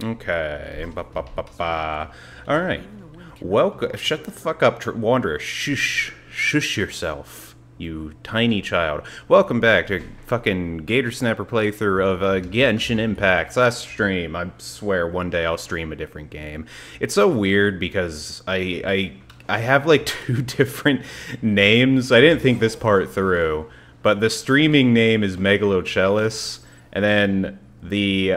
Okay. Ba. All right. Welcome. Shut the fuck up, Wanderer. Shush. Shush yourself, you tiny child. Welcome back to fucking Gator Snapper playthrough of Genshin Impact. Last stream. I swear one day I'll stream a different game. It's so weird because I have like two different names. I didn't think this part through, but the streaming name is Megalochellus, and then the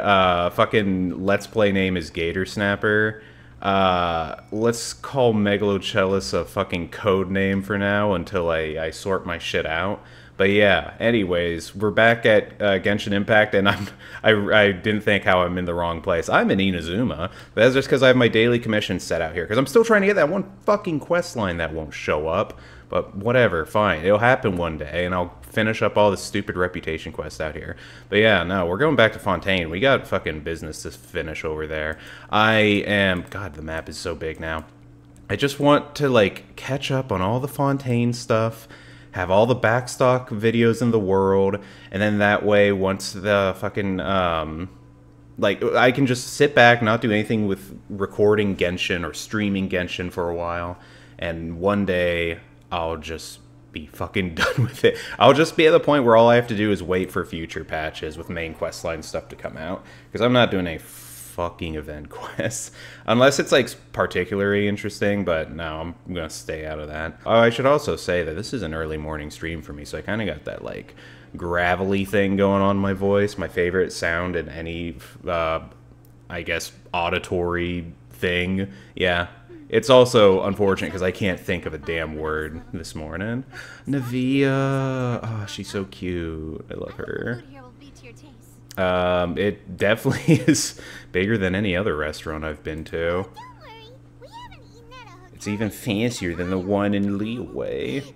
fucking Let's Play name is Gator Snapper. Let's call Megalochellus a fucking code name for now until I sort my shit out. But yeah, anyways, we're back at Genshin Impact, and I didn't think how I'm in the wrong place. I'm in Inazuma, but that's just because I have my daily commission set out here, because I'm still trying to get that one fucking quest line that won't show up. But whatever, fine. It'll happen one day, and I'll finish up all the stupid reputation quests out here. But yeah, no, we're going back to Fontaine. We got fucking business to finish over there. God, the map is so big now. I just want to, like, catch up on all the Fontaine stuff, have all the backstock videos in the world, and then that way, once the fucking, like, I can just sit back, not do anything with recording Genshin or streaming Genshin for a while, and one day I'll just be fucking done with it. I'll just be at the point where all I have to do is wait for future patches with main questline stuff to come out, because I'm not doing a fucking event quest unless it's like particularly interesting, but no, I'm gonna stay out of that. Oh, I should also say that this is an early morning stream for me, so I kind of got that like gravelly thing going on in my voice, my favorite sound in any I guess auditory thing. Yeah, it's also unfortunate because I can't think of a damn word this morning. Navia, oh, she's so cute. I love her. It definitely is bigger than any other restaurant I've been to. It's even fancier than the one in Liyue.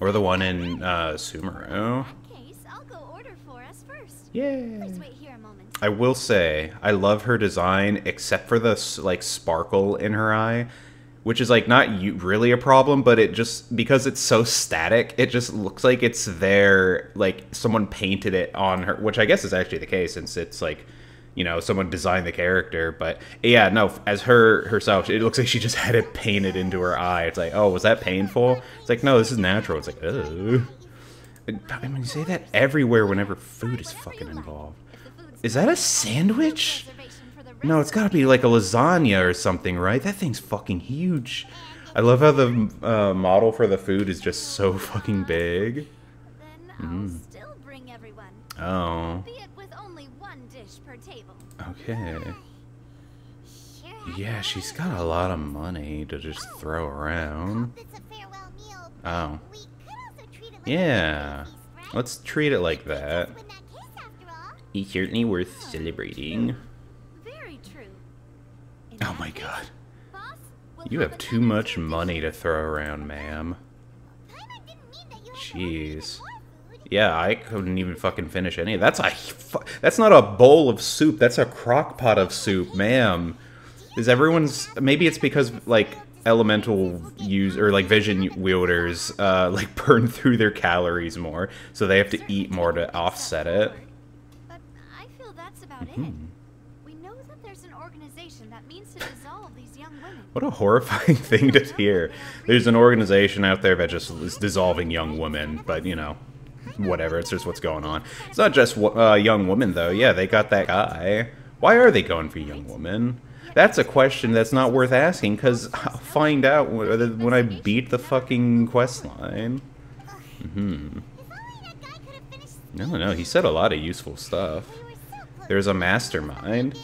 Or the one in, Sumeru. Yeah. I will say, I love her design, except for the, like, sparkle in her eye. Which is, like, not really a problem, but it just, because it's so static, it just looks like it's there, like, someone painted it on her, which I guess is actually the case, since it's, like, you know, someone designed the character, but, yeah, no, as herself, it looks like she just had it painted into her eye. It's like, oh, was that painful? It's like, no, this is natural. It's like, ugh. I mean, you say that everywhere whenever food is fucking involved. Is that a sandwich? No, it's gotta be like a lasagna or something, right? That thing's fucking huge. I love how the model for the food is just so fucking big. Oh. Okay. Yeah, she's got a lot of money to just throw around. Oh. Yeah. Let's treat it like that. He's certainly worth celebrating. Oh my god. You have too much money to throw around, ma'am. Jeez. Yeah, I couldn't even fucking finish any of that. That's not a bowl of soup, that's a crock pot of soup, ma'am. Is everyone's... Maybe it's because, like, elemental or, like, vision wielders, like, burn through their calories more, so they have to eat more to offset it. But I feel that's about it. What a horrifying thing to hear. There's an organization out there that just is dissolving young women, but, you know, whatever, it's just what's going on. It's not just young women, though. Yeah, they got that guy. Why are they going for young women? That's a question that's not worth asking, because I'll find out when I beat the fucking quest line. No, he said a lot of useful stuff. There's a mastermind.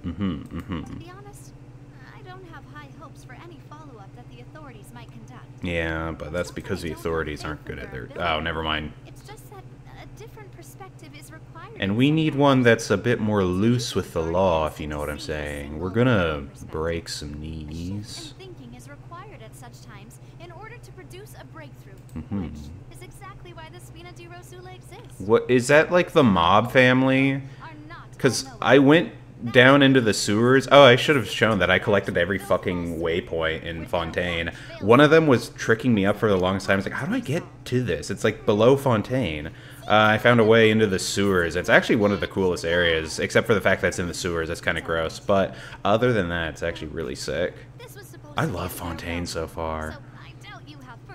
To be honest, I don't have high hopes for any follow-up that the authorities might conduct. Yeah, but that's because the authorities aren't good at their... Oh, never mind. It's just that a different perspective is required. And we need one that's a bit more loose with the law, if you know what I'm saying. We're gonna break some knees. And thinking is required at such times in order to produce a breakthrough, which is exactly why the Spina di Rosula exists. What is that, like the mob family? Because I went down into the sewers. Oh, I should have shown that I collected every fucking waypoint in Fontaine. One of them was tricking me up for the longest time. I was like, how do I get to this? It's like below Fontaine. I found a way into the sewers. It's actually one of the coolest areas, except for the fact that it's in the sewers. That's kind of gross. But other than that, it's actually really sick. I love Fontaine so far.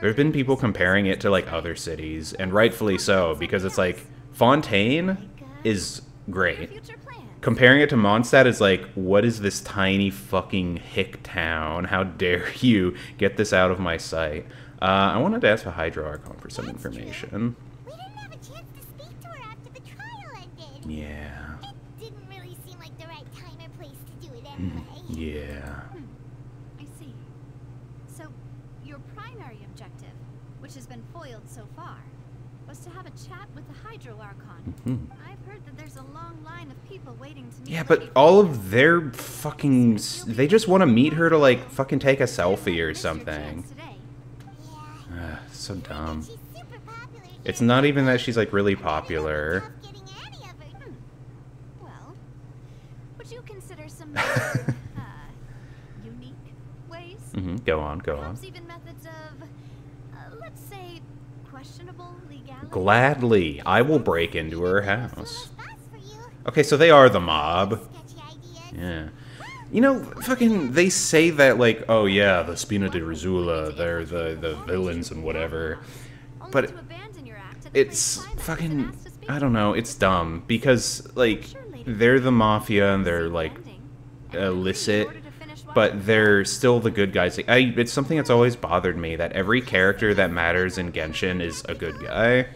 There's been people comparing it to like other cities, and rightfully so, because it's like Fontaine is great. Comparing it to Mondstadt is like, what is this tiny fucking hick town? How dare you get this out of my sight? I wanted to ask a Hydro Archon for some information. We didn't have a chance to speak to her after the trial ended. Yeah. It didn't really seem like the right time or place to do it anyway. Yeah. I see. So, your primary objective, which has been foiled so far, was to have a chat with the Hydro Archon. I've heard that there's a long line of people waiting to meet. Yeah, but all of their fucking... They just want to meet her to, like, fucking take a selfie or something. So dumb. It's not even that she's, like, really popular. Well, would you consider some unique ways? Go on. Perhaps even methods of, let's say, questionable legality? Gladly, I will break into her house. Okay, so they are the mob. Yeah. You know, fucking, they say that, like, oh yeah, the Spina de Rizula, they're the villains and whatever. But it's fucking, I don't know, it's dumb. Because, like, they're the mafia and they're, like, illicit, but they're still the good guys. It's something that's always bothered me, that every character that matters in Genshin is a good guy.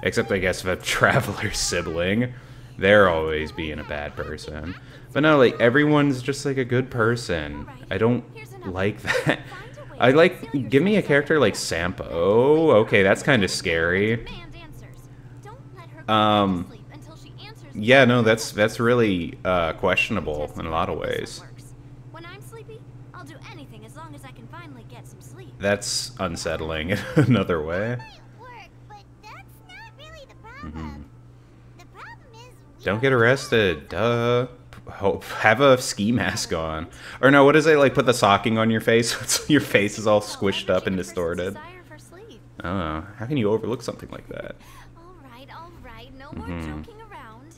Except, I guess, the Traveler's sibling. They're always being a bad person. But no, like, everyone's just, like, a good person. I don't like that. I like, give me a character like Sampo. Okay, that's kind of scary. Yeah, no, that's really questionable in a lot of ways. That's unsettling in another way. Don't get arrested, duh. Have a ski mask on. Or no, what is it, like, put the socking on your face so your face is all squished up and distorted? Oh, how can you overlook something like that? Alright, no more joking around.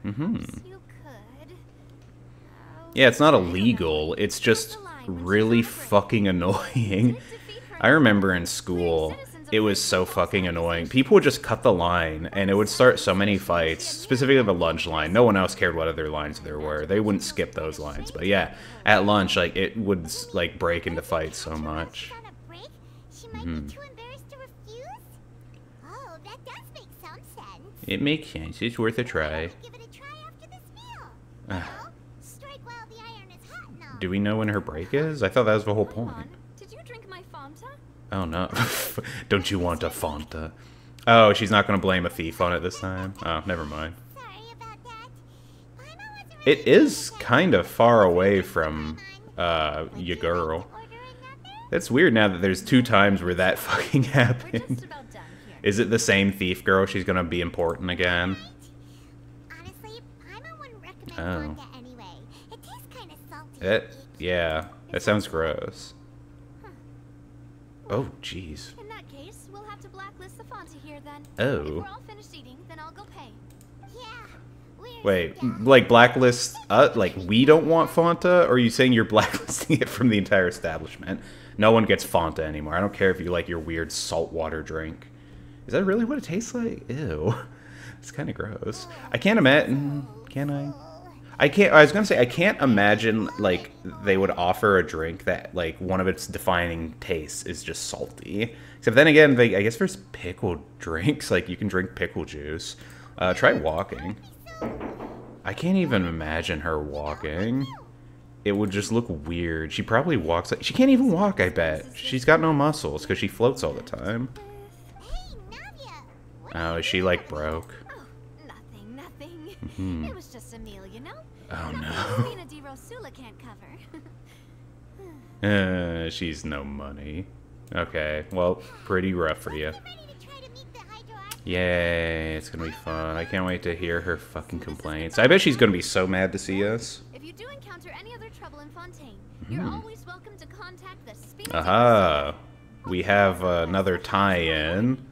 You could. Yeah, it's not illegal, it's just really fucking annoying. I remember in school, it was so fucking annoying. People would just cut the line, and it would start so many fights, specifically the lunch line. No one else cared what other lines there were. They wouldn't skip those lines. But yeah, at lunch, like, it would, like, break into fights so much. It makes sense. It's worth a try. Do we know when her break is? I thought that was the whole point. Oh no. Don't you want a Fanta? Oh, she's not going to blame a thief on it this time? Oh, never mind. It is kind of far away from your girl. That's weird now that there's 2 times where that fucking happened. Is it the same thief girl? She's going to be important again? Oh. Yeah, that sounds gross. Oh, jeez. In that case, we'll have to blacklist the Fanta here then. Oh. If we're all finished eating, then I'll go pay. Yeah. Wait, like blacklist, like we don't want Fanta? Or are you saying you're blacklisting it from the entire establishment? No one gets Fanta anymore. I don't care if you like your weird saltwater drink. Is that really what it tastes like? Ew. It's kind of gross. I can't imagine, can I? I was gonna say, I can't imagine, like, they would offer a drink that, like, one of its defining tastes is just salty. Except then again, I guess there's pickle drinks, like, you can drink pickle juice. Try walking. I can't even imagine her walking. It would just look weird. She probably walks like, she can't even walk, I bet. She's got no muscles, because she floats all the time. Oh, is she, like, broke? Nothing. It was just a meal, you know? Oh no. She's no money. Okay, well, pretty rough for you. Yay, it's gonna be fun. I can't wait to hear her fucking complaints. I bet she's gonna be so mad to see us. If you do encounter any other trouble in Fontaine, you're always welcome to contact the Speed. Aha. We have another tie-in.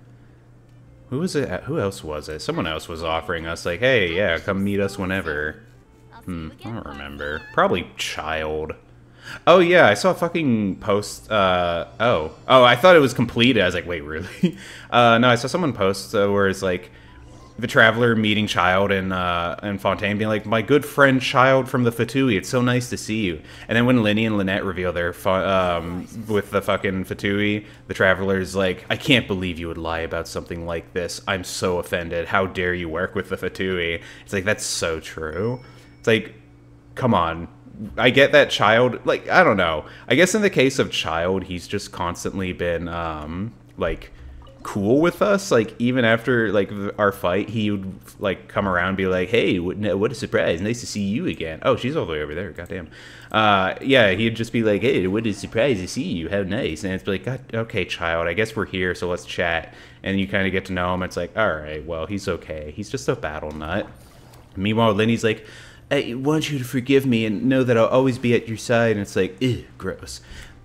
Who was it? Who else was it? Someone else was offering us, like, hey, yeah, come meet us whenever. I don't remember. Probably Child. Oh, yeah, I saw a fucking post, oh, I thought it was completed. I was like, wait, really? No, I saw someone post where it's like, the Traveler meeting Child in Fontaine, being like, my good friend Child from the Fatui, it's so nice to see you. And then when Linny and Lynette reveal their, with the fucking Fatui, the Traveler's like, I can't believe you would lie about something like this. I'm so offended. How dare you work with the Fatui? It's like, that's so true. It's like, come on. I get that Child, like, I don't know. I guess in the case of Child, he's just constantly been, like, cool with us. Like, even after, like, our fight, he would, like, come around and be like, hey, what a surprise. Nice to see you again. Oh, she's all the way over there. Goddamn. Yeah, he'd just be like, hey, what a surprise to see you. How nice. And it's like, God, okay, Child, I guess we're here, so let's chat. And you kind of get to know him. It's like, all right, well, he's okay. He's just a battle nut. Meanwhile, Linny's like, I want you to forgive me and know that I'll always be at your side. And it's like, ew, gross.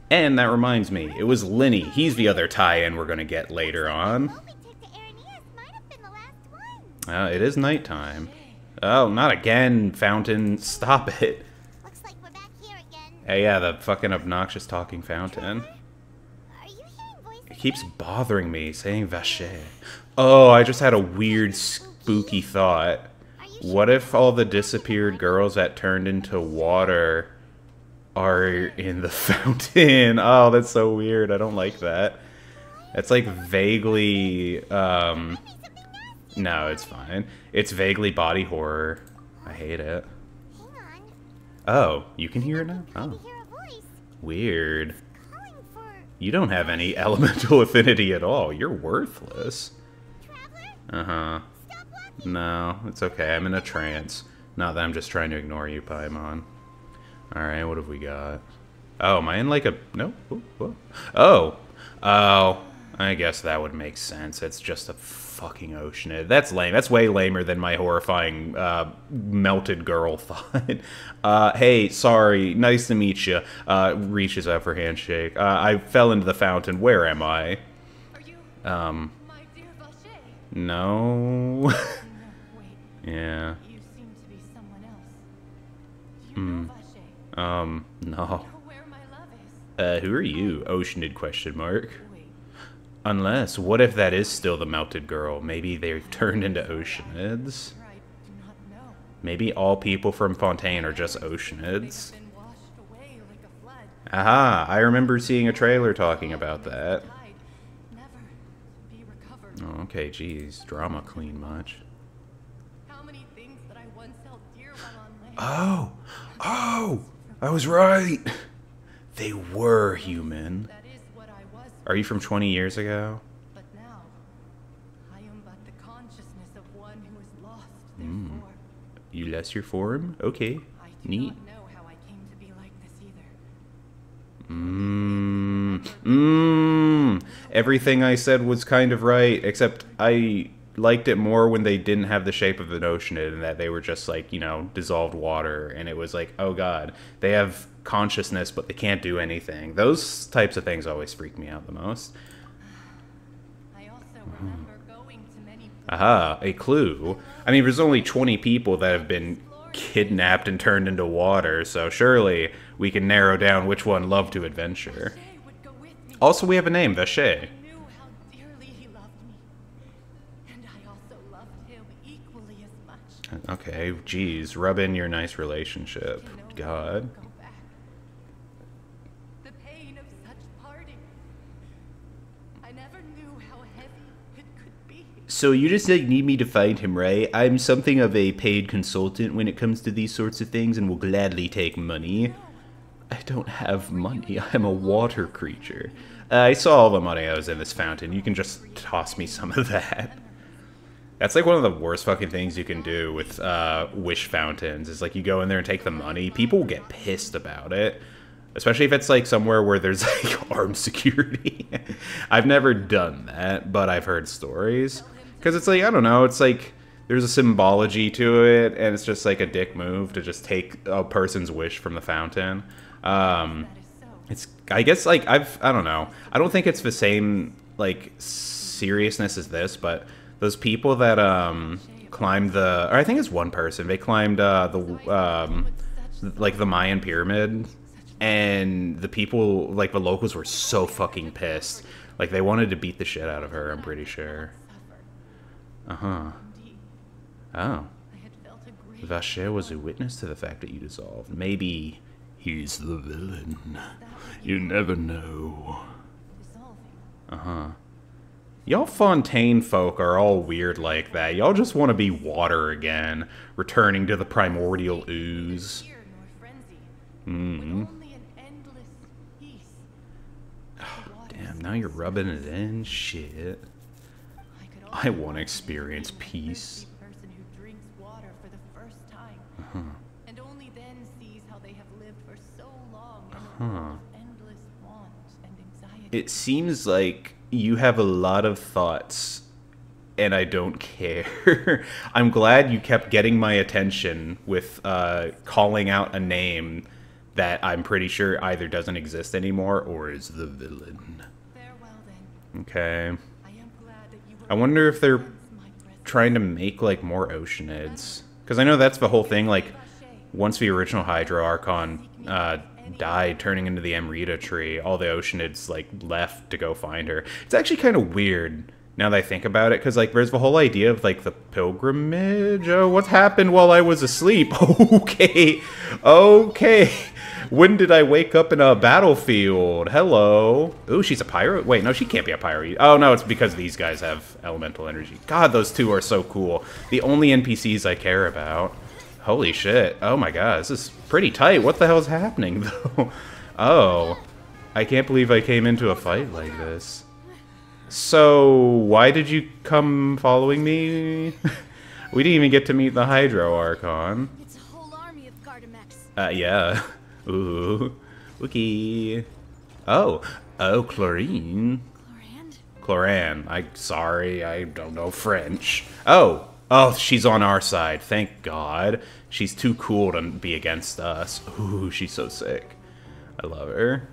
And that reminds me, it was Linny. He's the other tie-in we're going to get later on. It is nighttime. Oh, not again, Fountain. Stop it. Looks like we're back here again. Hey, yeah, the fucking obnoxious talking Fountain. Are you hearing voices? It keeps bothering me, saying Vache. Oh, I just had a weird, spooky thought. What if all the disappeared girls that turned into water are in the fountain? Oh, that's so weird. I don't like that. It's like vaguely, no, it's fine. It's vaguely body horror. I hate it. Hang on. Oh, you can hear it now? I Oh, hear a voice weird. calling for You don't have any elemental affinity at all. You're worthless. Traveler. Uh-huh. Stop walking. No, it's okay. I'm in a trance. Not that I'm just trying to ignore you, Paimon. Alright, what have we got? Oh, am I in like a... No? Oh. Oh. I guess that would make sense. It's just a fucking oceanid. That's lame. That's way lamer than my horrifying melted girl thought. Hey, sorry. Nice to meet you. Reaches out for handshake. I fell into the fountain. Where am I? Are you Um, my dear Vache? no. No, wait. Yeah. You seem to be someone else. Do you know Vache? No. Know where my love is? Who are you? Oceanid question mark. Wait. Unless, what if that is still the melted girl? Maybe they've turned into oceanids? I do not know. Maybe all people from Fontaine are just They oceanids? have been washed away like a flood. Aha, I remember seeing a trailer talking about that. Tide, never to be recovered. Oh, okay, geez, drama queen much. How many things that I once held dear while on land? Oh, I was right. They were human. That is what I was. Are you from 20 years ago? But now, I am but the consciousness of one who is lost. Therefore, You lost your form? Okay, I do neat. not know how I came to be like this either. Everything I said was kind of right, except I liked it more when they didn't have the shape of an oceanid and that they were just like, you know, dissolved water, and it was like, oh god, they have consciousness but they can't do anything. Those types of things always freak me out the most. I also remember going to many Aha, a clue. I mean, there's only 20 people that have been kidnapped and turned into water, so surely we can narrow down which one loved to adventure. Vache would go with me. Also, we have a name, Vache. I knew how dearly he loved me. And I also loved him equally as much. Okay, geez, rub in your nice relationship. To know God. Go back. The pain of such parting. I never knew how heavy it could be. So you just like need me to find him, right? I'm something of a paid consultant when it comes to these sorts of things and will gladly take money. I don't have money. I'm a water creature. I saw all the money I was in this fountain. You can just toss me some of that. That's like one of the worst fucking things you can do with wish fountains. Is like you go in there and take the money. People will get pissed about it. Especially if it's like somewhere where there's like armed security. I've never done that, but I've heard stories. Because it's like, I don't know, it's like there's a symbology to it, and it's just like a dick move to just take a person's wish from the fountain. It's, I guess, like, I don't know. I don't think it's the same, like, seriousness as this, but those people that, climbed the, or I think it's one person, they climbed, like, the Mayan pyramid, and the people, like, the locals were so fucking pissed. Like, they wanted to beat the shit out of her, I'm pretty sure. Uh-huh. Oh. Vacher was a witness to the fact that you dissolved. Maybe he's the villain. You never know. Uh-huh. Y'all Fontaine folk are all weird like that. Y'all just want to be water again, returning to the primordial ooze. Mm-hmm. Oh, damn, now you're rubbing it in? Shit. I want to experience peace. Uh-huh. And only then sees how they have lived for so long in Uh-huh. a world of endless want and anxiety. It seems like you have a lot of thoughts, and I don't care. I'm glad you kept getting my attention with calling out a name that I'm pretty sure either doesn't exist anymore or is the villain. Farewell then. Okay. I am glad that you were I wonder if they're my presence. trying to make, like, more Oceanids. Because I know that's the whole thing, like, once the original Hydro Archon died, turning into the Amrita tree, all the Oceanids, like, left to go find her. It's actually kind of weird, now that I think about it, because, like, there's the whole idea of, like, the pilgrimage. Oh, what happened while I was asleep? Okay. Okay. When did I wake up in a battlefield? Hello. Ooh, she's a pirate? Wait, no, she can't be a pirate. Oh, no, it's because these guys have elemental energy. God, those two are so cool. The only NPCs I care about. Holy shit. Oh my god, this is pretty tight. What the hell is happening, though? Oh. I can't believe I came into a fight like this. So, why did you come following me? We didn't even get to meet the Hydro Archon. It's a whole army of Gardamex. Yeah. Ooh. Wookie. Oh. Oh, Chlorine. Chlorand? Sorry, I don't know French. Oh. Oh, she's on our side. Thank God. She's too cool to be against us. Ooh, she's so sick. I love her.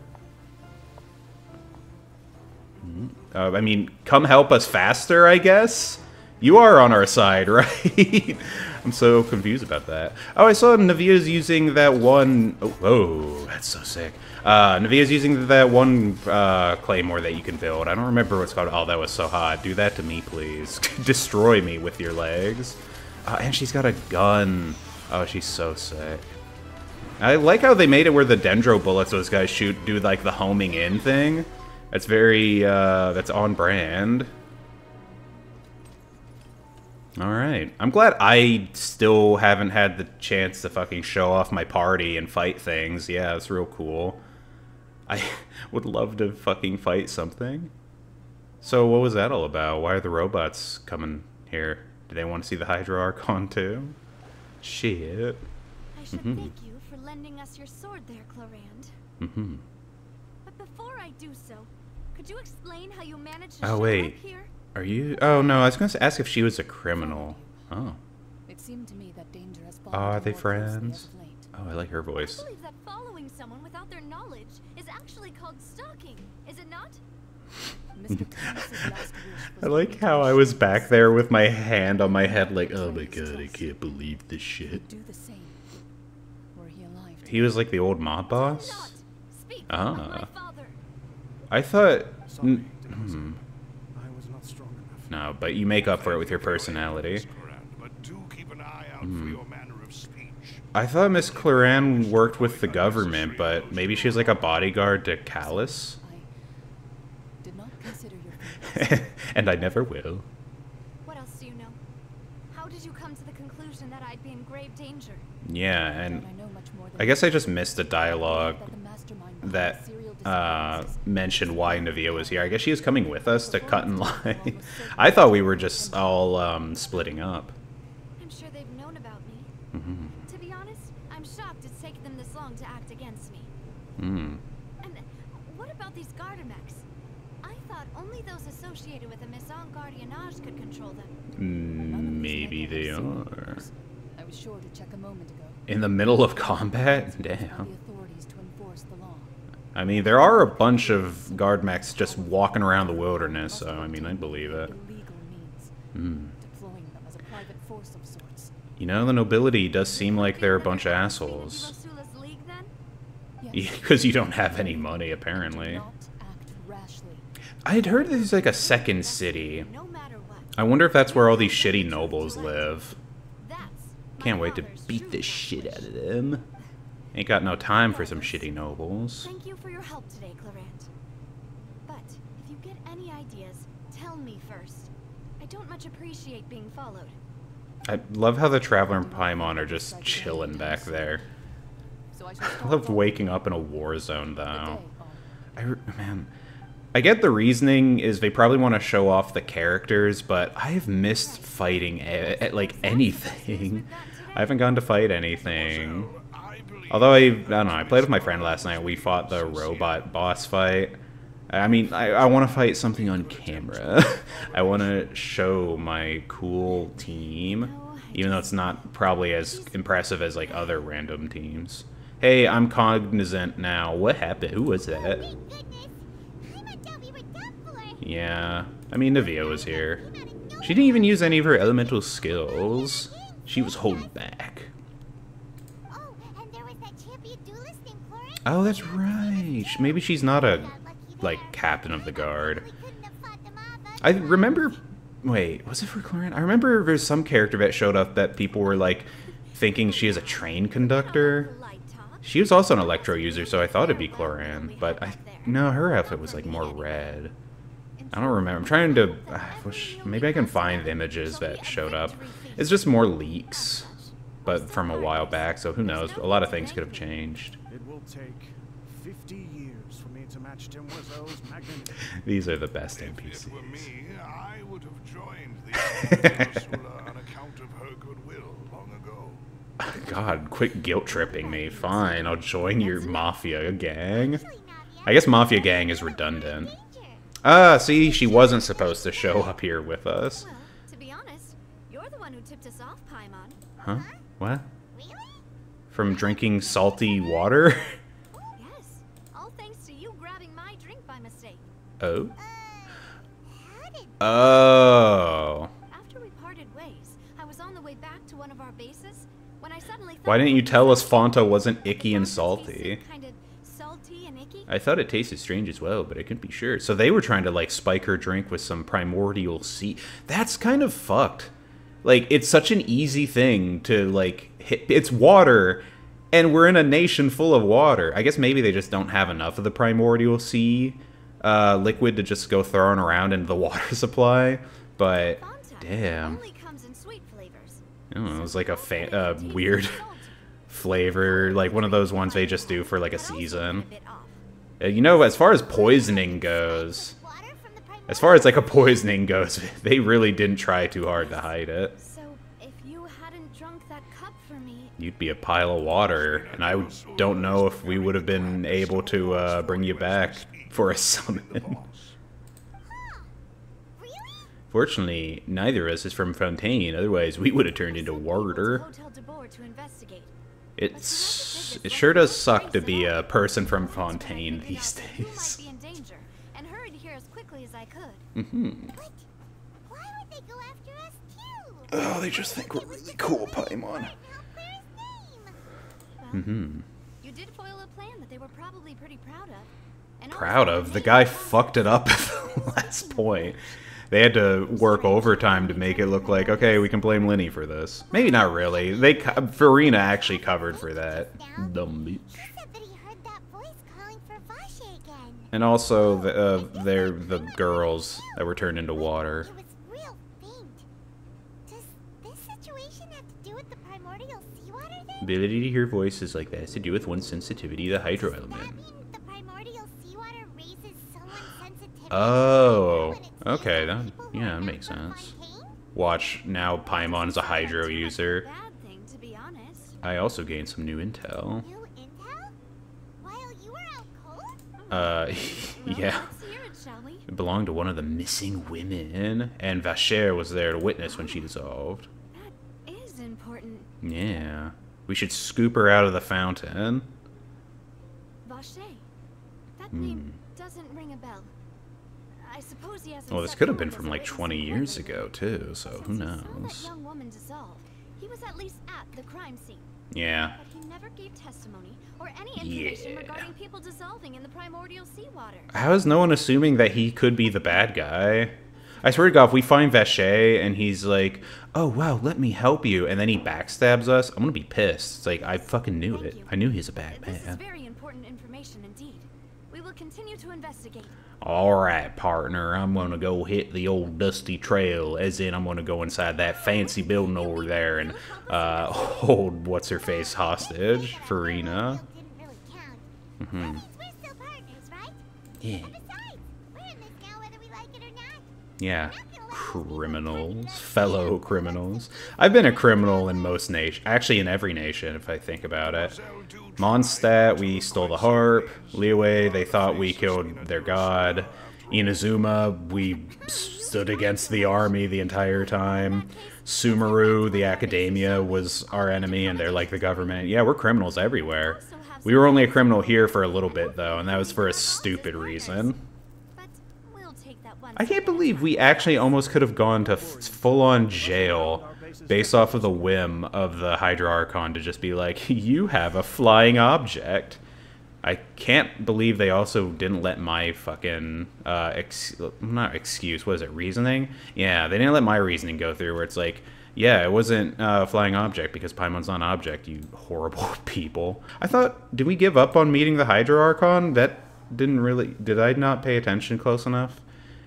I mean, come help us faster, I guess? You are on our side, right? I'm so confused about that. Oh, I saw Navia's using that one... Oh, whoa, that's so sick. Navia's using that one claymore that you can build. I don't remember what it's called. Oh, that was so hot. Do that to me, please. Destroy me with your legs. And she's got a gun. Oh, she's so sick. I like how they made it where the dendro bullets those guys shoot do, like, the homing in thing. That's very, that's on brand. Alright. I'm glad I still haven't had the chance to fucking show off my party and fight things. Yeah, it's real cool. I would love to fucking fight something. So what was that all about? Why are the robots coming here? Do they want to see the Hydro Archon too? Shit. I should thank you for lending us your sword there, Chlorand. But before I do so, could you explain how you managed to Oh, show wait. up here? Are you... Oh, no, I was going to ask if she was a criminal. Oh. It seemed to me that danger has Oh, are they more closely friends? as of late. Oh, I like her I voice. believe that following someone without their knowledge is actually called stalking, is it not? Mr. Thomas's last wish I was like for how me to I was show back his there with my hand on my head like, oh my Praise god, I trust. can't believe this shit. do the same. Were he alive? He was like the old mob Do boss? not speak Ah. of my father. I thought... Sorry, Dawson. I was not strong enough. No, but you make up for it with your personality. But do keep an eye out for your manner of speech. I thought Miss Claran worked with the government, but maybe she's like a bodyguard to Callus? I did not consider your feelings. And I never will. What else do you know? How did you come to the conclusion that I'd be in grave danger? Yeah, and I know much more than I guess I just missed the dialogue that the mastermind behind that serial disappearances mentioned why Navia was here. I guess she was coming with us to cut in line. I thought we were just all splitting up. I'm sure they've known about me. To be honest, I'm shocked it's taken them this long to act against me. Hmm. And what about these Gardamex? I thought only those associated with the Maison Gardiennage could control them. None of these Maybe they Gator have are. orders. I was sure to check a moment ago. In the middle of combat? Tell Damn. the authorities to enforce the law. I mean, there are a bunch of guard mechs just walking around the wilderness, so I mean, I believe it. Illegal means. Deploying them as a private force of sorts. You know, the nobility does seem like they're a bunch of assholes. Sula's League, then? Yes. Because you don't have any money, apparently. Do not act rashly. I had heard there's like a second city. No matter what. I wonder if that's where all these shitty nobles live. That's my Can't wait to father's beat true the shit out foundation. of them. Ain't got no time for some shitty nobles. Thank you for your help today, Clarant. But if you get any ideas, tell me first. I don't much appreciate being followed. I love how the Traveler and Paimon are just chilling back there. So I shall I start love off waking up in a war zone, the though. day off. Man, I get the reasoning is they probably want to show off the characters, but I've missed fighting at like anything. I haven't gone to fight anything. Although I don't know, I played with my friend last night. We fought the robot boss fight. I mean, I want to fight something on camera. I want to show my cool team, even though it's not probably as impressive as like other random teams. Hey, I'm cognizant now. What happened? Who was that? Yeah, I mean, Navia was here. She didn't even use any of her elemental skills. She was holding back. Oh, and there was that champion duelist named Clarant. Oh, that's right. Maybe she's not a, like, captain of the guard. I remember... Wait, was it for Clarant? I remember there's some character that showed up that people were, like, thinking she is a train conductor. She was also an electro user, so I thought it'd be Clarant. But, no, her outfit was, like, more red. I don't remember. I'm trying to... maybe I can find images that showed up. It's just more leaks, but from a while back, so who knows? A lot of things could have changed. It will take 50 years for me to match Tim Wiseau's magnanimity. These are the best If it NPCs. were me, I would have joined the Ursula on account of her goodwill long ago. God, quit guilt-tripping me. Fine, I'll join your Mafia gang. I guess Mafia gang is redundant. Ah, see, she wasn't supposed to show up here with us. Well, to be honest, you're the one who tipped us off, Paimon. Huh? What? Really? From drinking salty water? Yes. All thanks to you grabbing my drink by mistake. Oh? How did... Oh. After we parted ways, I was on the way back to one of our bases when I suddenly thought... Why didn't you tell us Fanta wasn't icky and salty? Kind of salty and icky. I thought it tasted strange as well, but I couldn't be sure. So they were trying to, like, spike her drink with some primordial sea. That's kind of fucked. Like, it's such an easy thing to, like, hit. It's water, and we're in a nation full of water. I guess maybe they just don't have enough of the primordial sea liquid to just go throwing around into the water supply. But, Fanta damn. only comes in sweet flavors. I don't know, it was like a weird flavor, like one of those ones they just do for, like, a season. You know, as far as poisoning goes, as far as, like, a poisoning goes, they really didn't try too hard to hide it. So, if you hadn't drunk that cup for me... You'd be a pile of water, and I don't know if we would have been able to bring you back for a summon. Really? Fortunately, neither of us is from Fontaine, otherwise we would have turned into water. Hotel de Boer to investigate. It sure does suck to be a person from Fontaine these You might days. be in danger, and hurried here as quickly as I could. But why would they go after us too? Oh, they just think we're really cool, Paimon. Well, you did foil a plan that they were probably pretty proud of. And Proud also, of? The guy fucked it up at the last point. They had to work overtime to make it look like, okay, we can blame Linny for this. Maybe not really. Farina actually covered for that. Dumb bitch. He said that he heard that voice calling for Vache again. And also, they're the girls that were turned into water. It was real faint. Does this situation have to do with the primordial seawater then? Ability to hear voices like that has to do with one's sensitivity to the hydro Does that element. mean the primordial seawater raises someone's sensitivity? Oh, when it's okay, used by that, people who yeah, are that makes not from sense. Fontaine? Watch, now Paimon is a hydro user. bad thing, to be honest. I also gained some new intel. New intel? While you were out cold? Yeah. Let's hear it, shall we? It belonged to one of the missing women, and Vacher was there to witness when she dissolved. That is important. Yeah. We should scoop her out of the fountain. Vacher. That name doesn't ring a bell. I suppose he hasn't. Well, this set could have been forward from as a like witness 20 in years court ago, too, so who Since he saw that knows? young woman dissolve, he was at least at the crime scene. Yeah. But he never gave testimony or any information Yeah. regarding people dissolving in the primordial seawater. How is no one assuming that he could be the bad guy? I swear to God, if we find Vacher and he's like, oh, wow, let me help you, and then he backstabs us, I'm gonna be pissed. It's like, I fucking knew Thank it. you. I knew he's a bad This is man. very important information indeed. We will continue to investigate. Alright, partner, I'm gonna go hit the old dusty trail, as in I'm gonna go inside that fancy building over there and hold what's-her-face hostage, Farina. Didn't really count. Mm-hmm. That means we're still partners, right? Yeah. And besides, we're in this now whether we like it or not. Yeah. Criminals. Fellow criminals. I've been a criminal in most nations. Actually, in every nation, if I think about it. Mondstadt, we stole the harp. Liyue, they thought we killed their god. Inazuma, we stood against the army the entire time. Sumeru, the academia, was our enemy, and they're like the government. Yeah, we're criminals everywhere. We were only a criminal here for a little bit, though, and that was for a stupid reason. But we'll take that one. I can't believe we actually almost could have gone to full-on jail based off of the whim of the Hydra Archon to just be like, you have a flying object. I can't believe they also didn't let my fucking, not excuse, what is it, reasoning? Yeah, they didn't let my reasoning go through where it's like, yeah, it wasn't a flying object because Paimon's not an object, you horrible people. I thought, did we give up on meeting the Hydra Archon? That didn't really, did I not pay attention close enough?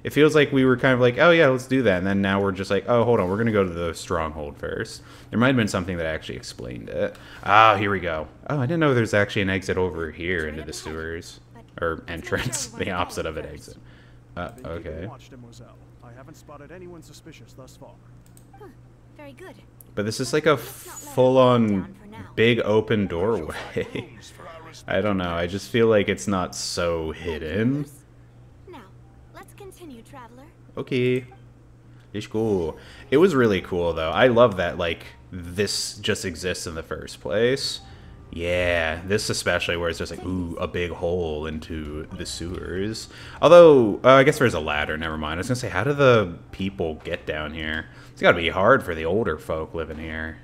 It feels like we were kind of like, oh yeah, let's do that, and then now we're just like, oh, hold on, we're going to go to the stronghold first. There might have been something that actually explained it. Ah, here we go. Oh, I didn't know there's actually an exit over here into the sewers. Or entrance, the opposite of an exit. Been keeping Okay. watch, Demoiselle. I haven't spotted anyone suspicious thus far. Huh, very good. But this is like a full-on big open doorway. I don't know, I just feel like it's not so hidden. Now, let's continue, traveler. Okay. It's cool. It was really cool, though. I love that, like, this just exists in the first place. Yeah, this especially, where it's just like, ooh, a big hole into the sewers. Although, I guess there's a ladder, never mind. I was gonna say, how do the people get down here? It's gotta be hard for the older folk living here.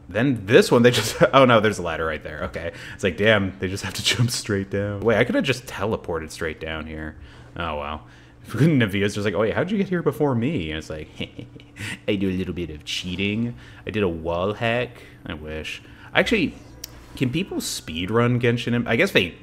Then this one, they just... Oh, no, there's a ladder right there. Okay. It's like, damn, they just have to jump straight down. Wait, I could have just teleported straight down here. Oh, wow. Navia's just like, oh, yeah, how'd you get here before me? And it's like, I do a little bit of cheating. I did a wall hack. I wish. Actually, can people speedrun Genshin? I guess they...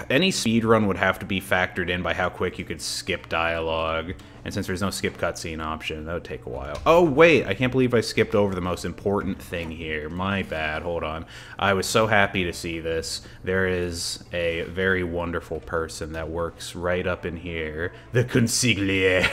Any speedrun would have to be factored in by how quick you could skip dialogue. And since there's no skip cutscene option, that would take a while. Oh, wait, I can't believe I skipped over the most important thing here. My bad, hold on. I was so happy to see this. There is a very wonderful person that works right up in here. The consigliere.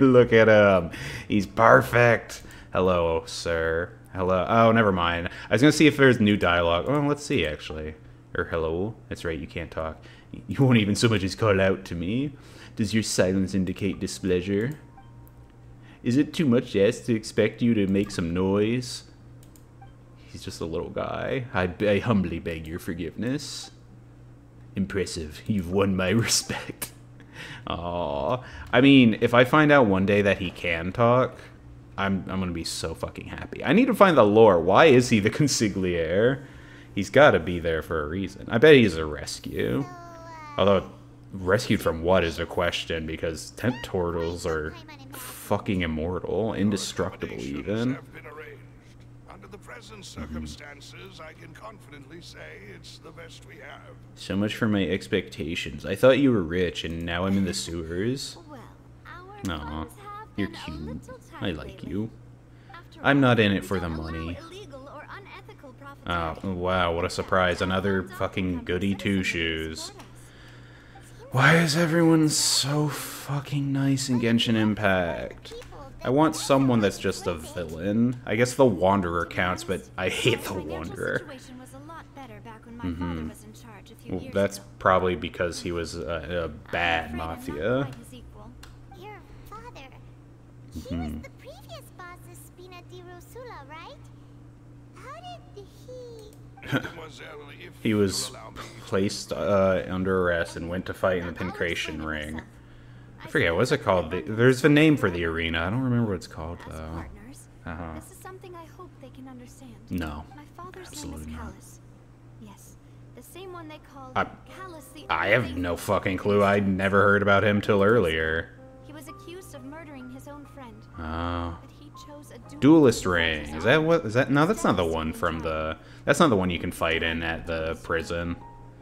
Look at him. He's perfect. Hello, sir. Hello. Oh, never mind. I was going to see if there's new dialogue. Oh, let's see, actually. Or hello. That's right, you can't talk. You won't even so much as call out to me. Does your silence indicate displeasure? Is it too much to ask to expect you to make some noise? He's just a little guy. I humbly beg your forgiveness. Impressive. You've won my respect. Aww. I mean, if I find out one day that he can talk, I'm gonna be so fucking happy. I need to find the lore. Why is he the consigliere? He's gotta be there for a reason. I bet he's a rescue. Although, rescued from what is a question, because tent turtles are fucking immortal, indestructible even. Have been arranged. Under the present circumstances, I can confidently say it's the best we have. So much for my expectations. I thought you were rich, and now I'm in the sewers. Well, our Aw, funds have you're been a cute. little tight I like lately. you. After I'm all, not in it we for the don't allow money. illegal or unethical Oh, profiteering. wow, what a surprise. Another Funds fucking often goody come from two-shoes. citizens who support us. Why is everyone so fucking nice in Genshin Impact? I want someone that's just a villain. I guess the Wanderer counts, but I hate the Financial Wanderer. situation was a lot better back when my father was in charge a few Well, years that's ago. probably because he was a bad I'm afraid I'm not mafia. quite his equal. Your father. He was the previous boss of Spina di Rosula, right? How did he... Mademoiselle, if He was you'll allow me to- placed under arrest and went to fight in the I'll Pincration explain Ring. myself. I forget, what's it called? There's a name for the arena. I don't remember what it's called, As though. partners, Uh-huh. this is something I hope they can understand. No. My father's Absolutely name is not. Callus. Yes, the same one they call I- Callus the I have Unfaithful. no fucking clue. I never heard about him till earlier. He was accused of murdering his own friend, Oh. but he chose a Duelist Ring. Is that what? Is that? No, that's not the one from the... That's not the one you can fight in at the prison.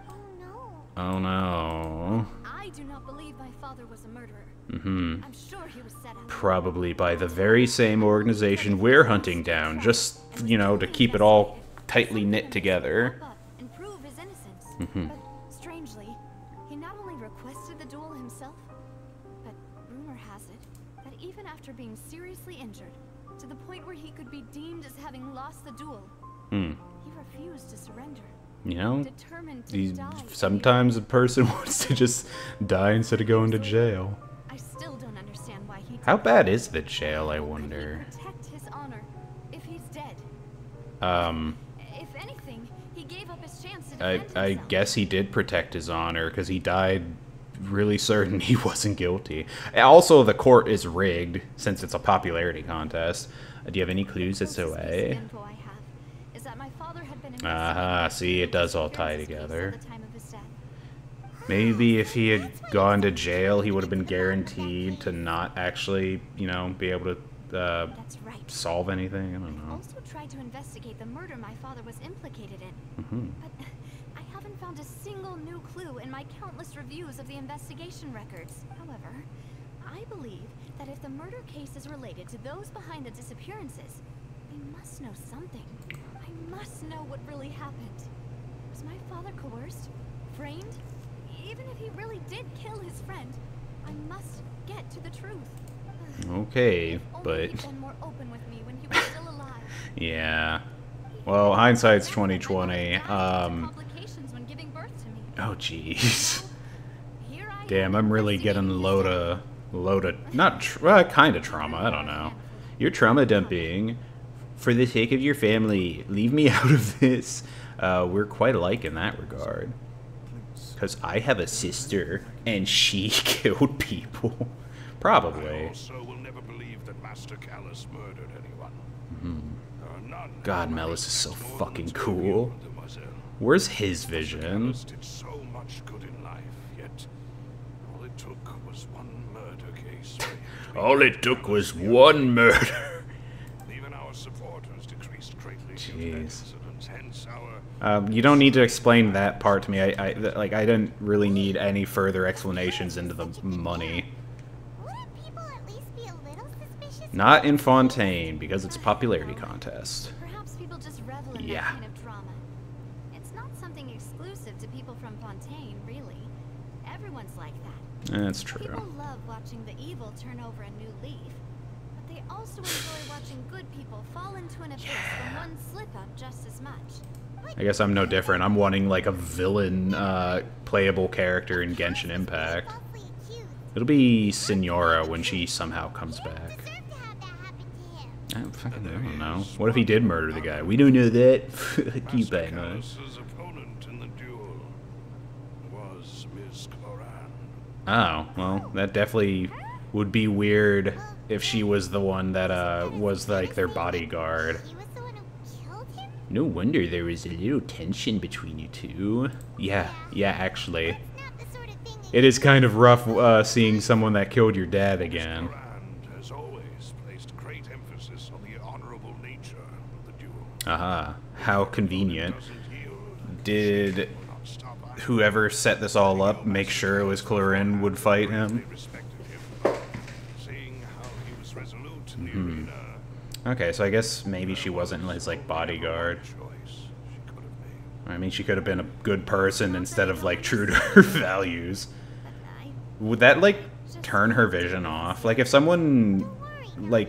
Oh no. Oh, no. I do not believe my father was a murderer. Mm-hmm. I'm sure he was set up. Probably by the very same organization we're hunting down, just, you know, to keep it all tightly knit together. And prove his innocence. Mhm. But strangely, he not only requested the duel himself, but rumor has it that even after being seriously injured, to the point where he could be deemed as having lost the duel, Hmm. he refused to surrender. You know, Determined to die. sometimes a person wants to just die instead of going to jail. I still don't understand why he How bad is the jail, I How could he wonder? protect his honor if he's dead? If anything, he gave up his chance to defend I himself. guess he did protect his honor, because he died really certain he wasn't guilty. Also, the court is rigged, since it's a popularity contest. Do you have any clues as to Closest piece of why? info I have is that my father had been Aha, investigating see, it does all tie disappearances case together. at the time of his death. Maybe if he had gone to jail, he would have been guaranteed to not actually, you know, be able to That's right. solve anything. I don't I know. also tried to investigate the murder my father was implicated in, Hmm. but I haven't found a single new clue in my countless reviews of the investigation records. However, I believe that if the murder case is related to those behind the disappearances, they must know something. I must know what really happened. Was my father coerced? Framed? Even if he really did kill his friend, I must get to the truth. Okay, If only but he'd been more open with me when he was still alive. yeah. Well, hindsight's 2020. Complications when giving birth to me. Oh jeez. Here I Damn, am I'm really getting investigating load of not kind of trauma. I don't know. You're trauma dumping for the sake of your family. Leave me out of this. We're quite alike in that regard. Because I have a sister and she killed people. I Probably. also will never believe that Master Callus murdered anyone. None. God, Melis is so More than fucking two cool. you, mademoiselle. Where's his Master vision? Callus did so much good in life, yet all it took was one murder case. for him to be All it took was one murder. Even our supporters decreased greatly due to that Jeez. incident. Hence our You don't need to explain that part to me. I didn't really need any further explanations into the money. Wouldn't people at least be a little suspicious? Not in Fontaine, because it's a popularity contest. Perhaps people just revel in Yeah. that kind of drama. It's not something exclusive to people from Fontaine, really. Everyone's like that. That's People true. love watching the evil turn over a new leaf, but they also enjoy watching good people fall into an abyss from one slip-up just as much. I guess I'm no different. I'm wanting like a villain playable character in Genshin Impact. Falsely accused. It'll be Signora when she somehow comes back. Deserve to have that happen to him. I don't know. What if he did murder the guy? We don't know that. Fuck you, Master bang. Callus's opponent in the duel was Miss Cloran. Oh, well, that definitely would be weird if she was the one that was like their bodyguard. She was the one who killed him? No wonder there was a little tension between you two. Yeah, actually. It's not the sort of thing It is kind of rough seeing someone that killed your dad again. Cloran has always placed great emphasis on the honorable nature of the duel. Aha, how convenient. Doesn't yield, Did will not stop either. whoever set this all up make sure it was Clorin would fight him? They respected him, seeing how he was resolute in the arena. Okay, so I guess maybe she wasn't his like bodyguard. Choice she could have made. I mean, she could have been a good person instead of like true to her values. But Would that like turn her vision off? Like if someone like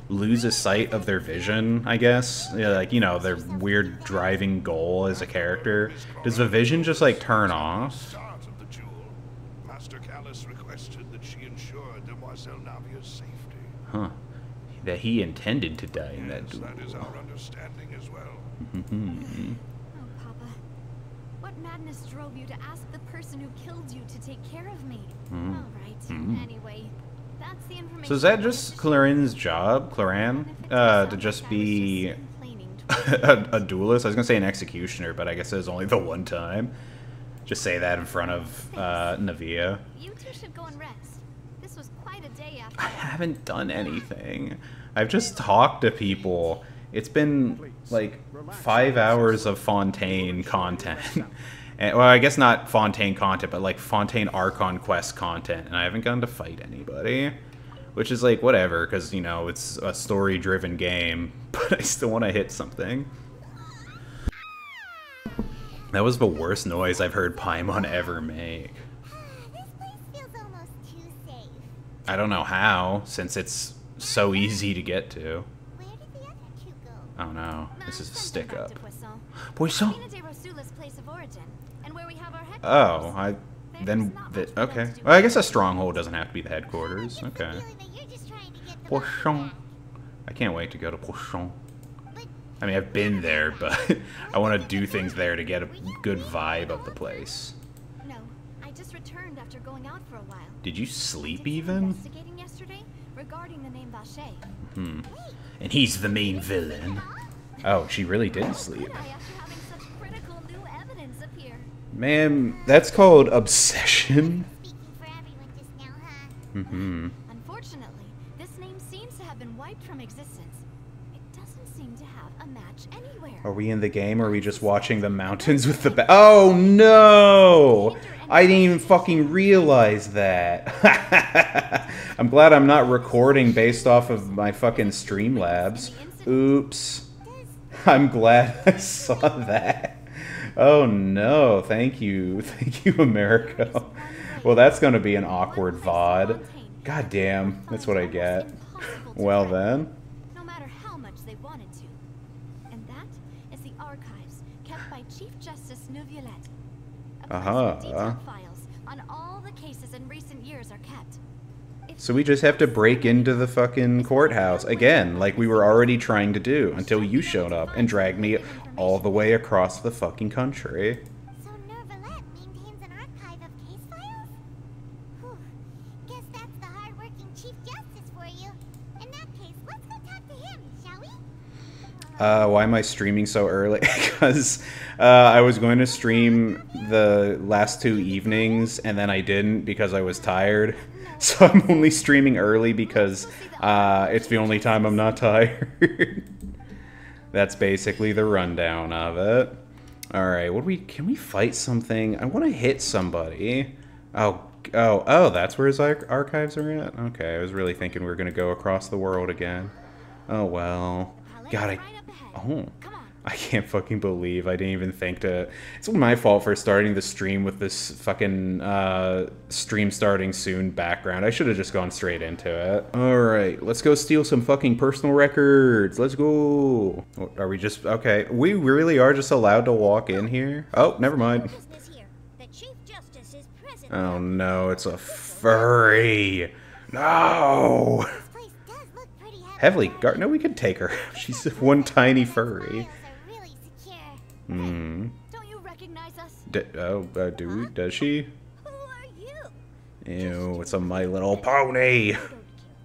loses sight of their vision, I guess. Yeah, like, you know, their weird driving goal as a character. Does the vision just, like, turn off? Start of the duel. Master Callus requested that she ensure Demoiselle Navia's safety. Huh. That he intended to die in that Yes, duel. that is our understanding as well. Oh, Papa. What madness drove you to ask the person who killed you to take care of me? All right. Anyway, that's the information. So is that just Claren's job, Claren? To just be a duelist? I was gonna say an executioner, but I guess it was only the one time. Just say that in front of Navia. You two should go and rest. This was quite a day after. I haven't done anything. I've just talked to people. It's been like 5 hours of Fontaine content. And, well, I guess not Fontaine content, but like Fontaine Archon Quest content. And I haven't gone to fight anybody. Which is like, whatever, because, you know, it's a story-driven game. But I still want to hit something. That was the worst noise I've heard Paimon ever make. This place feels almost too safe. I don't know how, since it's so easy to get to. Where did the other two go? Oh no, this is a stick up. Poisson. Poisson? Place of origin, and where we have our Oh, okay. Well, I guess a stronghold doesn't have to be the headquarters. Okay. Feeling that you're just trying to get the Poisson. I can't wait to go to Poisson. I mean, I've been there, but I want to do things there to get a good vibe of the place. No, I just returned after going out for a while. Did you sleep Did some even? investigating yesterday regarding the name Vache. And he's the main villain. Oh, she really did sleep. Could I after having such critical new evidence appear? Man, that's called obsession. speaking for everyone just now, huh? Unfortunately, this name seems to have been wiped from existence. It doesn't seem to have a match anywhere. Are we in the game, or are we just watching the mountains with the Oh no! I didn't even fucking realize that. I'm glad I'm not recording based off of my fucking Streamlabs. Oops. I'm glad I saw that. Oh no, thank you. Thank you, America. Well, that's gonna be an awkward VOD. God damn, that's what I get. Well then. No matter how much they wanted to. And that is the archives kept by Chief Justice Neuvillette. A place where detailed files on all the cases in recent years are kept. So we just have to break into the fucking courthouse again, like we were already trying to do, until you showed up and dragged me all the way across the fucking country. So Neuvillette maintains an archive of case files? Whew. Guess that's the hard-working Chief Justice for you. In that case, let's go talk to him, shall we? Why am I streaming so early? Because I was going to stream the last 2 evenings, and then I didn't because I was tired. So I'm only streaming early because it's the only time I'm not tired. That's basically the rundown of it. Alright, can we fight something? I want to hit somebody. Oh, that's where his archives are at? Okay, I was really thinking we were going to go across the world again. Oh well. God, I can't fucking believe I didn't even think to... It's my fault for starting the stream with this fucking stream starting soon background. I should have just gone straight into it. Alright, let's go steal some fucking personal records. Let's go. Are we just... Okay, we really are just allowed to walk in here? Oh, never mind. Oh no, it's a furry. No! Heavily guard. No, we could take her. She's one tiny furry. Don't you recognize us? Do we? Does she? Who are you? Ew, it's a My Little Pony. Don't care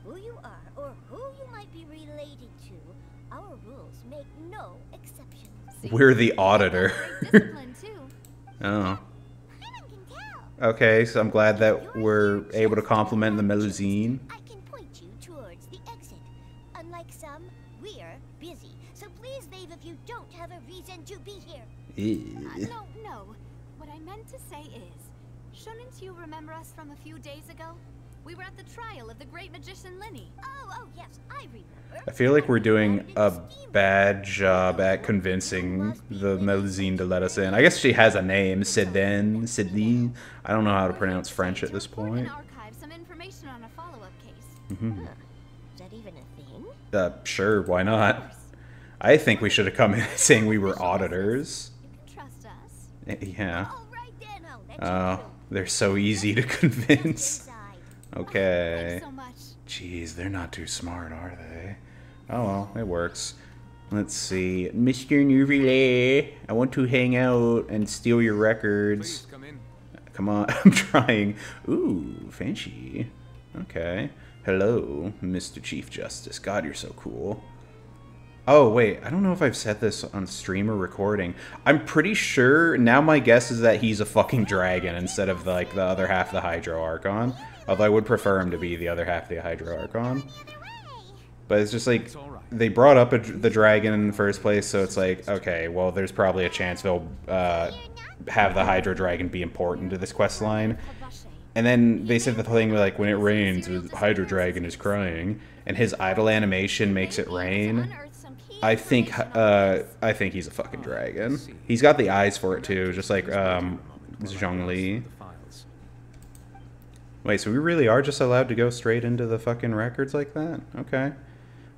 who you are or who you might be related to. Our rules make no exceptions. We're the auditor. Discipline too. Oh. Paimon can tell. Okay, so I'm glad that we're able to compliment the Melusine. I can point you towards the exit. Unlike some, we're busy. So please leave if you don't have a reason to be here. No. What I meant to say is, shouldn't you remember us from a few days ago? We were at the trial of the great magician Linny. Oh, yes, I remember. I feel like we're doing a bad job at convincing the Melusine to let us in. I guess she has a name, Sidney. I don't know how to pronounce French at this point. Archive some information on a follow-up case. Is that even a thing? Sure, why not? I think we should have come in saying we were auditors. You can trust us. Yeah. All right then, I'll let Oh, you they're so easy to convince. inside. Okay. Thanks so much. Jeez, they're not too smart, are they? Oh well, it works. Let's see. Mr. Nouvelle, I want to hang out and steal your records. Please come in. Come on, I'm trying. Ooh, fancy. Okay. Hello, Mr. Chief Justice. God, you're so cool. Oh, wait, I don't know if I've said this on stream or recording. I'm pretty sure, now my guess is that he's a fucking dragon instead of, like, the other half of the Hydro Archon. Although I would prefer him to be the other half of the Hydro Archon. But it's just like, they brought up the dragon in the first place, so it's like, okay, well, there's probably a chance they'll have the Hydro Dragon be important to this quest line. And then they said the thing like, when it rains, the Hydro Dragon is crying, and his idle animation makes it rain. I think he's a fucking dragon. He's got the eyes for it too, just like Zhongli. Wait, so we really are just allowed to go straight into the fucking records like that? Okay.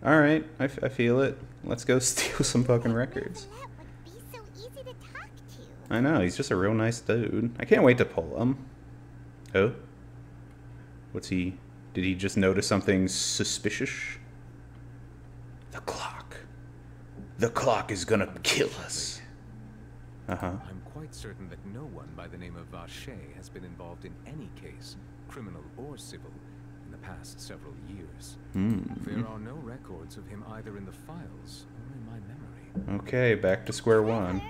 Alright, I feel it. Let's go steal some fucking records. Would be so easy to talk to. I know, he's just a real nice dude. I can't wait to pull him. Oh? What's he... Did he just notice something suspicious? The clock. The clock is gonna kill us. Uh-huh. I'm quite certain that no one by the name of Vache has been involved in any case, criminal or civil, in the past several years. There are no records of him either in the files or in my memory. Okay, back to square one.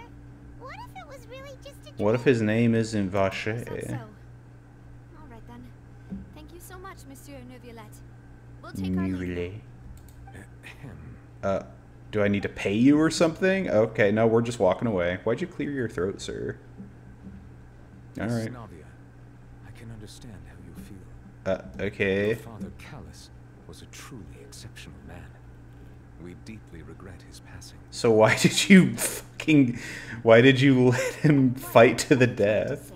What if it was really just a What if his name isn't Vache? So. All right then. Thank you so much, Monsieur Neuvillette. We'll take our leave. Neuvillette. Do I need to pay you or something? Okay, no, we're just walking away. Why'd you clear your throat, sir? Alright. Navia, I can understand how you feel. Okay. Your father, Callus, was a truly exceptional man. We deeply regret his passing. So why did you let him fight to the death?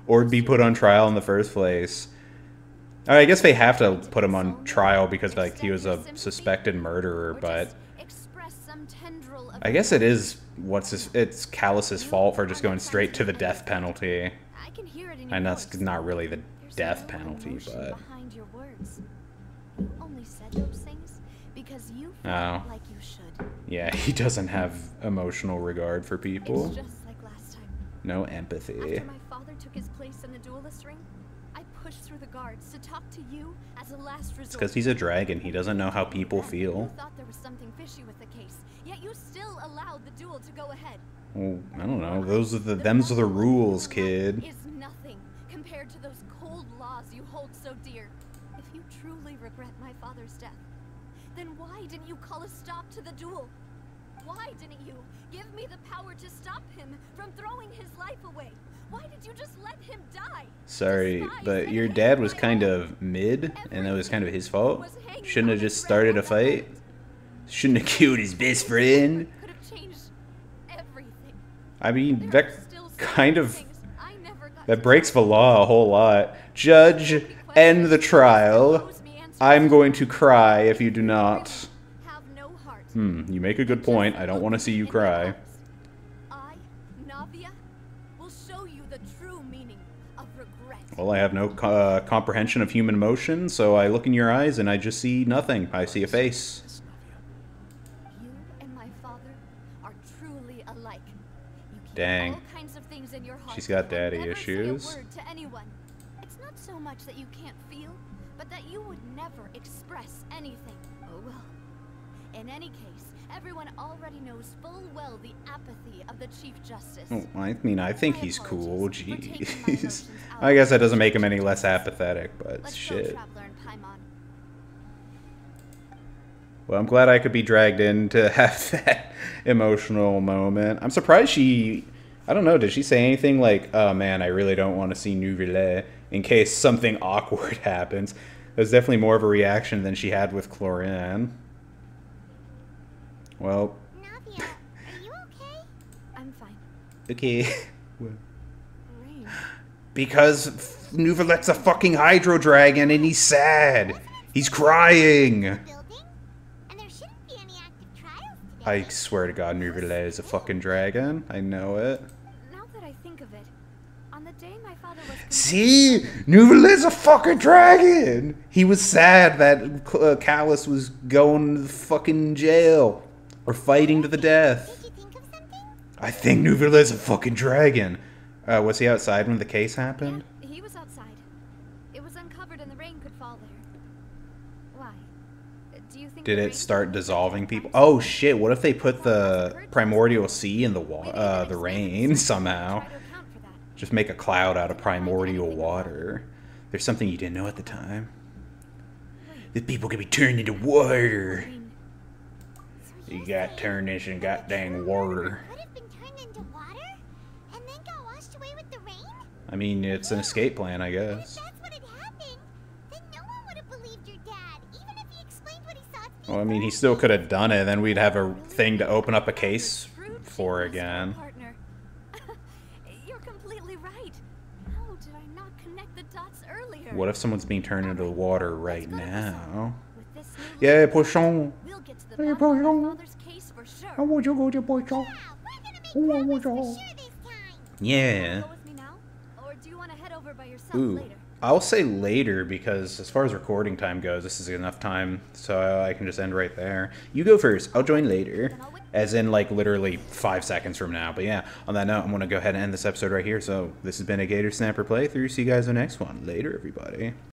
Or be put on trial in the first place? I guess they have to put him on trial because, like, he was a suspected murderer, but... I guess it is, it's Callus's fault for just going straight to the death penalty. And that's not really the death penalty, but... You only said those things because you Oh. felt like you should. Yeah, he doesn't have emotional regard for people. It's just like last time. No empathy. After my father took his place in the duelist ring, I pushed through the guards to talk to you as a last resort. It's because he's a dragon. He doesn't know how people feel. You thought there was something fishy with the case, yet you still allowed the duel to go ahead. Well, I don't know. Them's are the rules, kid. Is nothing compared to those cold laws you hold so dear. If you truly regret my father's death, then why didn't you call a stop to the duel? Why didn't you give me the power to stop him from throwing his life away? Why did you just let him die? Sorry, but your dad was kind of mid, and that was kind of his fault. Shouldn't have just started a fight. Shouldn't have killed his best friend. Could have changed everything. I mean, There that are still so kind many of... things I never got That to breaks the law a whole lot. Judge, end the trial. I'm going to cry if you do not. have no heart. You make a good point. I don't want to see you cry. I, Navia, will show you the true meaning of regret. Well, I have no comprehension of human emotion, so I look in your eyes and I just see nothing. I see a face. Yes, Navia. You and my father are truly alike. You keep Dang. all kinds of things in your heart. She's got and daddy never issues. Say a word to anyone. It's not so much that you can't feel, but that you would never express anything. Oh well. In any case, everyone already knows full well the apathy of the Chief Justice. Oh, I mean, I think My he's cool. apologies for taking my Jeez. emotions out I of guess that my doesn't make him any Chief less Justice. apathetic, but Let's go, shit. Traveler and Paimon. Well, I'm glad I could be dragged in to have that emotional moment. I'm surprised she... I don't know, did she say anything like, oh man, I really don't want to see Nouvelle in case something awkward happens? It was definitely more of a reaction than she had with Chlorian. Well, Navia, are you okay? I'm fine. okay. Rain. Because Nouvellette's a fucking Hydro Dragon and he's sad. He's crying. Building? And there shouldn't I swear to God, Nuvile is a fucking dragon. I know it. Now that I think of it, on the day my father was See? Nuvile is a fucking dragon! He was sad that Callus was going to the fucking jail. Or fighting to the death. Did you think of something? I think Nuvile is a fucking dragon. Was he outside when the case happened? Yeah, he was outside. It was uncovered and the rain could fall there. Why? Do you think Did the it rain start could dissolving protect people? us? Oh shit, what if they put the primordial sea in the rain somehow? Try to account for that. Just make a cloud out of primordial water. There's something you didn't know at the time. The people can be turned into water. I mean, So You you're got saying turned into that goddamn true water. could have been turned into water and then got washed away with the rain? I mean, it's an escape plan, I But if guess. that's what had happened, then no one would have believed your dad, even if he explained what he saw at the Well, I mean, he still could have done it. Then we'd have a thing to open up a case for again. partner. You're completely right. How did I not connect the dots earlier? What if someone's being turned into the water right now? With this new Yeah, look, poisson. we'll get to the Hey, bottom of poisson. my father's case for sure. I want you to go to poisson. Yeah, we're gonna make Oh, I progress want for y'all. sure this time. Yeah. Go with me now, or do you want to head over by yourself Ooh. later? I'll say later because as far as recording time goes, this is enough time, so I can just end right there. You go first. I'll join later. Then I'll wait. As in, like, literally 5 seconds from now. But yeah, on that note, I'm going to go ahead and end this episode right here. So this has been a Gator Snapper playthrough. See you guys in the next one. Later, everybody.